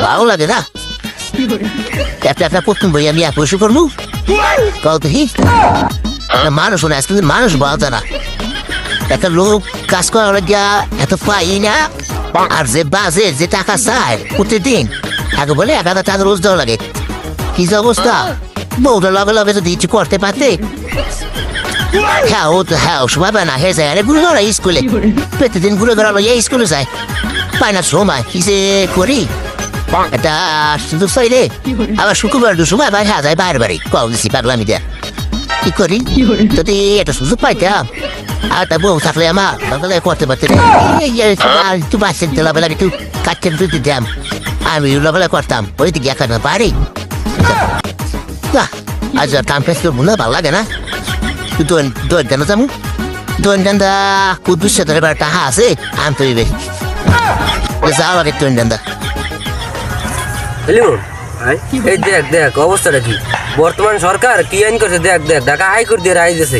ভালো লাগে না একটা একটা প্রথম বই আমি এক বসে করবো কত হি মানুষ না আজকে মানুষ বলতে না একটা লোক কাজ করার গিয়া এত পাই না আর যে বাজে যে টাকা চায় প্রতিদিন আগে বলে 1000 টাকা রোজ দেওয়া লাগে কি যে অবস্থা বউটা লগে লগে যদি কিছু করতে পারতে হ্যাঁ ও তো হ্যাঁ সময় পায় না হয়ে যায় আরে ঘুরে গেল স্কুলে প্রতিদিন ঘুরে গেল স্কুলে যায় পায় না সময় কি যে করি এটা সুযোগ চাইলে আবার শুক্রবার দু সময় ভাই হ্যাঁ যায় বাইরে বাড়ি কল দিছি পাগলামি দেয়া কি করি যদি একটা সুযোগ পাইতাম আর তা বউ থাকলে আমার তাহলে করতে পারতে একটু বাচ্চা দিলাম একটু কাটতে দুধ দিতাম আমি উল্লাবেলা করতাম ওই দিকে এখন পারি আজ কাম ফেস করবো না ভালো লাগে না তুই দোন জানো যাবো দোন জানদা কুদ্দুস সাথে এবার টাহা আছে আম তৈবে যাও আগে দোন জানদা হ্যালো এই দেখ দেখ অবস্থাটা কি বর্তমান সরকার কি আইন করছে দেখ দেখ ঢাকা হাইকোর্ট দিয়ে রায় দিয়েছে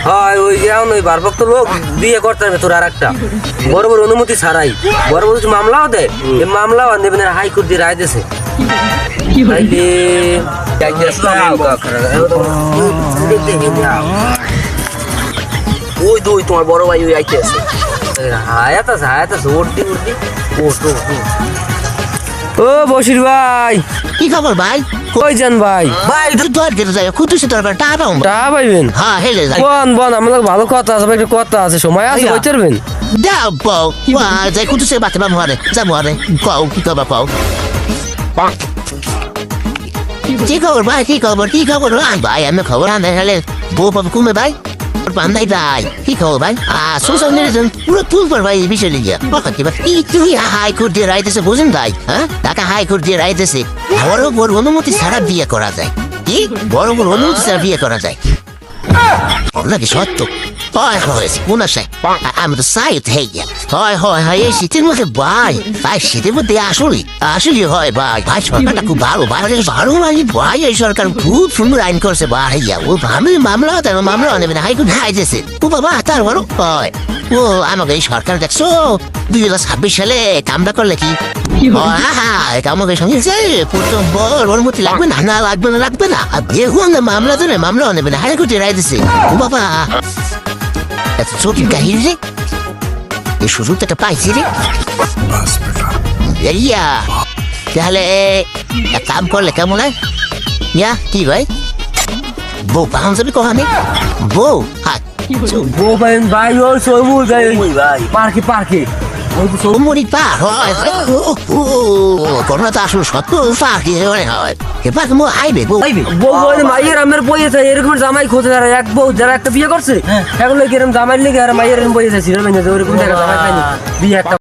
হয় ওই যে ওই ভারপ্রাপ্ত লোক বিয়ে করতে হবে তোর আর একটা বড় বড় অনুমতি ছাড়াই বড় বড় মামলাও দেয় এই মামলাও নেবেন হাইকোর্ট দিয়ে রায় দিয়েছে ওই দুই তোমার বড় ভাই ওই আইতে আছে হায়াত আছে উঠতি ও বশির ভাই কি খবর ভাই কই যান ভাই ভাই তোর গেলে যাই কুদ্দুসে তোর টাকা পাবো টাকা পাইবেন হ্যাঁ হেলে যাই বন আমাদের ভালো কথা আছে একটা কথা আছে সময় আছে বই চারবেন দাও বউ যাই কুদ্দুসে বাতে পাবো হারে যাবো হারে কও কি খবর কও কি খবর ভাই কি খবর ভাই আমি খবর আনতে গেলে বউ পাবো কমে ভাই বান্ধাই ভাই কি খবর ভাই সোশ্যাল মিডিয়া পুরো তুলবার ভাই বিষয় লিখে তুই হাইকোর্ট দিয়ে রাইতেছে বুঝেন ভাই হ্যাঁ টাকা হাইকোর্ট দিয়ে রাইতেছে বড় বড় অনুমতি ছাড়া বিয়ে করা যায় কি বড় বড় অনুমতি ছাড়া বিয়ে করা যায় নাকি সত্য হয় হয়েছে কোন আশায় আমি তো চাই হয় এই শীতের মধ্যে ভাই শীতের মধ্যে আসলে হয় ভাই সরকারটা খুব ভালো ভালো ভাই এই সরকার খুব সুন্দর আইন করছে ভাই ও আমি মামলা নেবে না হাইকোর্ট হাইতেছে ও বাবা তার বড় হয় ও আমাকে এই সরকার দেখছো 2026 সালে কামটা করলে কি এটা আমাকে সঙ্গে প্রথম বড় অনুমতি লাগবে না আর বিয়ে হুয়া মামলা নেবে না হাইকোর্টে রায় দিছে ও বাবা এত ছোট কাহিনী রে এই সুযোগটা একটা পাইছি রে তাহলে এক কাম করলে কেমন হয় কি ভাই বউ পাহন যাবে কখানে বউ বউ পাইন ভাই ও সৌমুল ভাই পার্কে সৌমুরি পার হয় করোনা আসলে সত্য পার্কে হয় এবার মো আইবে বউ মাইয়ের আমার বইয়েছে এরকম জামাই খোঁজে যারা এক বউ যারা একটা বিয়ে করছে এখন এরকম জামাই লেগে আর মাইয়ের বইয়েছে সিনেমা ওরকম দেখা জামাই পাইনি বিয়ে একটা